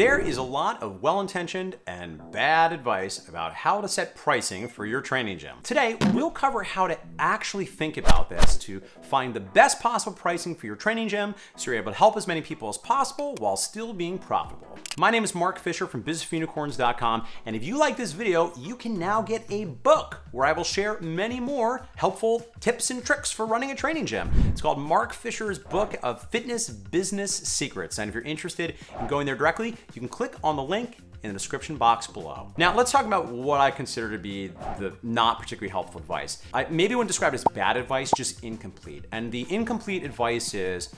There is a lot of well-intentioned and bad advice about how to set pricing for your training gym. Today, we'll cover how to actually think about this to find the best possible pricing for your training gym so you're able to help as many people as possible while still being profitable. My name is Mark Fisher from businessforunicorns.com, and if you like this video, you can now get a book where I will share many more helpful tips and tricks for running a training gym. It's called Mark Fisher's Book of Fitness Business Secrets, and if you're interested in going there directly, you can click on the link in the description box below. Now, let's talk about what I consider to be the not particularly helpful advice. I maybe wouldn't describe it as bad advice, just incomplete. And the incomplete advice is,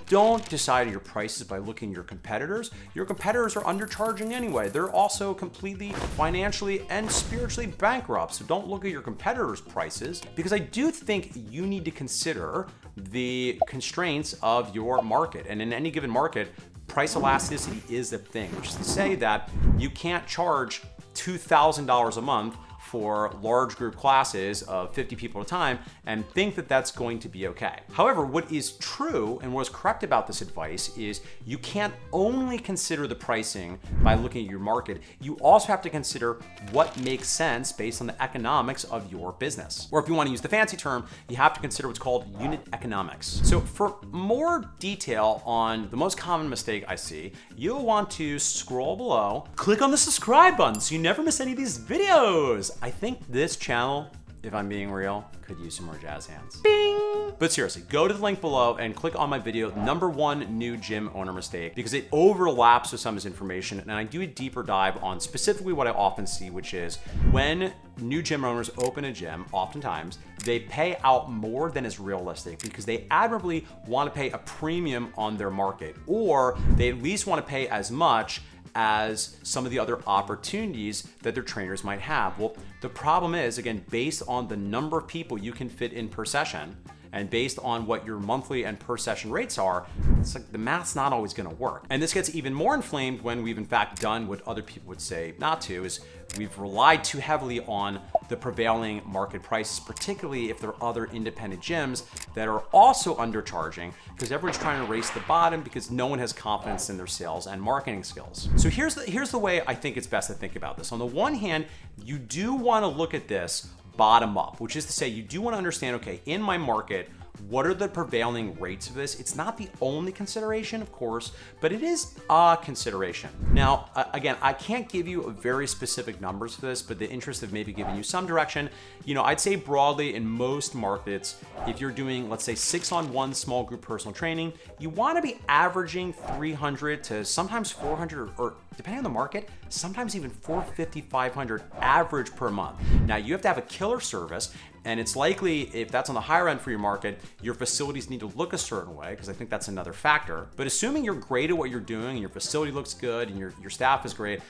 don't decide your prices by looking at your competitors. Your competitors are undercharging anyway. They're also completely financially and spiritually bankrupt. So don't look at your competitors' prices, because I do think you need to consider the constraints of your market. And in any given market, price elasticity is a thing, which is to say that you can't charge $2,000 a month for large group classes of 50 people at a time and think that that's going to be okay. However, what is true and what is correct about this advice is you can't only consider the pricing by looking at your market. You also have to consider what makes sense based on the economics of your business. Or if you want to use the fancy term, you have to consider what's called unit economics. So for more detail on the most common mistake I see, you'll want to scroll below, click on the subscribe button so you never miss any of these videos. I think this channel, if I'm being real, could use some more jazz hands. Bing! But seriously, go to the link below and click on my video, #1 new gym owner mistake, because it overlaps with some of this information, and I do a deeper dive on specifically what I often see, which is when new gym owners open a gym, oftentimes they pay out more than is realistic because they admirably want to pay a premium on their market, or they at least want to pay as much as some of the other opportunities that their trainers might have. Well, the problem is, again, based on the number of people you can fit in per session, and based on what your monthly and per session rates are, it's like the math's not always gonna work. And this gets even more inflamed when we've in fact done what other people would say not to, is we've relied too heavily on the prevailing market prices, particularly if there are other independent gyms that are also undercharging, because everyone's trying to race the bottom because no one has confidence in their sales and marketing skills. So here's the way I think it's best to think about this. On the one hand, you do wanna look at this bottom up, which is to say you do want to understand, okay, in my market, what are the prevailing rates of this? It's not the only consideration, of course, but it is a consideration. Now, again, I can't give you very specific numbers for this, but the interest of maybe giving you some direction, I'd say broadly in most markets, if you're doing, let's say 6-on-1 small group personal training, you want to be averaging 300 to sometimes 400, or depending on the market, sometimes even 450, 500 average per month. Now, you have to have a killer service, and it's likely, if that's on the higher end for your market, your facilities need to look a certain way, because I think that's another factor. But assuming you're great at what you're doing and your facility looks good and your staff is great,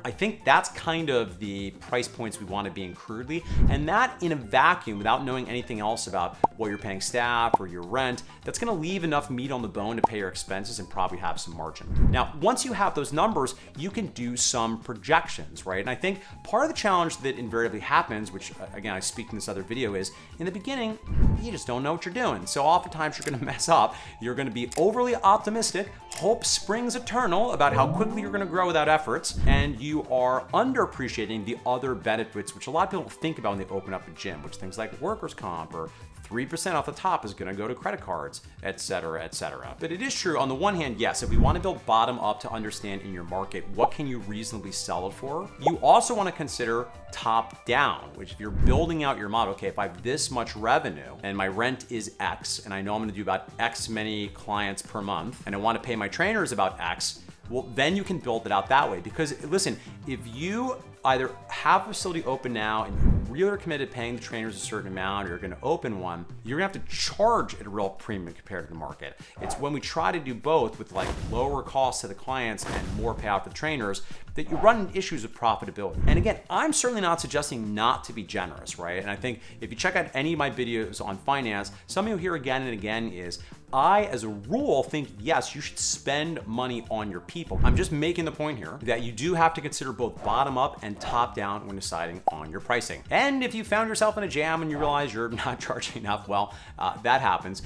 I think that's kind of the price points we want to be in crudely. And that in a vacuum, without knowing anything else about what you're paying staff or your rent, that's going to leave enough meat on the bone to pay your expenses and probably have some margin. Now, once you have those numbers, you can do some projections, right? And I think part of the challenge that invariably happens, which again, I speak in this other video, is in the beginning, you just don't know what you're doing. So oftentimes you're gonna mess up. You're gonna be overly optimistic, hope springs eternal about how quickly you're gonna grow without efforts, and you are underappreciating the other benefits, which a lot of people think about when they open up a gym, which things like workers' comp or 3% off the top is gonna go to credit cards, et cetera, et cetera. But it is true, on the one hand, yes, if we wanna build bottom up to understand in your market, what can you reasonably sell it for? You also wanna consider top down, which if you're building out your model, okay, if I have this much revenue and my rent is X, and I know I'm gonna do about X many clients per month, and I wanna pay my trainers about X, well, then you can build it out that way. Because listen, if you either have a facility open now and you really are committed to paying the trainers a certain amount, or you're gonna open one, you're gonna have to charge at a real premium compared to the market. It's when we try to do both with like lower costs to the clients and more payout for the trainers that you run into issues with profitability. And again, I'm certainly not suggesting not to be generous, right? And I think if you check out any of my videos on finance, something you'll hear again and again is, I, as a rule, think, yes, you should spend money on your people. I'm just making the point here that you do have to consider both bottom up and top down when deciding on your pricing. And if you found yourself in a jam and you realize you're not charging enough, well, that happens.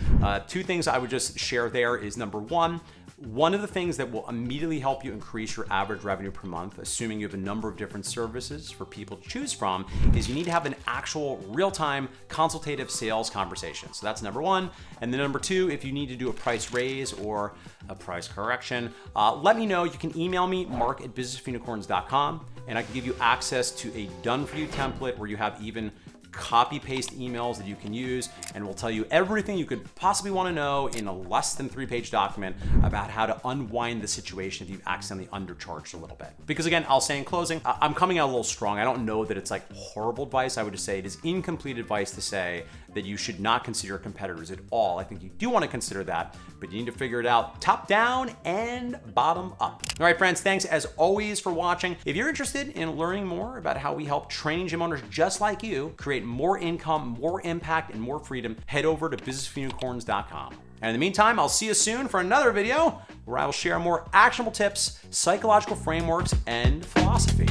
Two things I would just share there is, number one, One of the things that will immediately help you increase your average revenue per month, assuming you have a number of different services for people to choose from, is you need to have an actual real-time consultative sales conversation. So that's number one. And then number two, if you need to do a price raise or a price correction, let me know. You can email me, mark@businessofunicorns.com, and I can give you access to a done-for-you template where you have even copy paste emails that you can use, and will tell you everything you could possibly want to know in a less than 3-page document about how to unwind the situation if you've accidentally undercharged a little bit. Because again, I'll say in closing, I'm coming out a little strong. I don't know that it's like horrible advice. I would just say it is incomplete advice to say that you should not consider competitors at all. I think you do want to consider that, but you need to figure it out top down and bottom up. All right, friends, thanks as always for watching. If you're interested in learning more about how we help training gym owners just like you create more income, more impact, and more freedom, head over to businessofunicorns.com. And in the meantime, I'll see you soon for another video where I will share more actionable tips, psychological frameworks, and philosophy.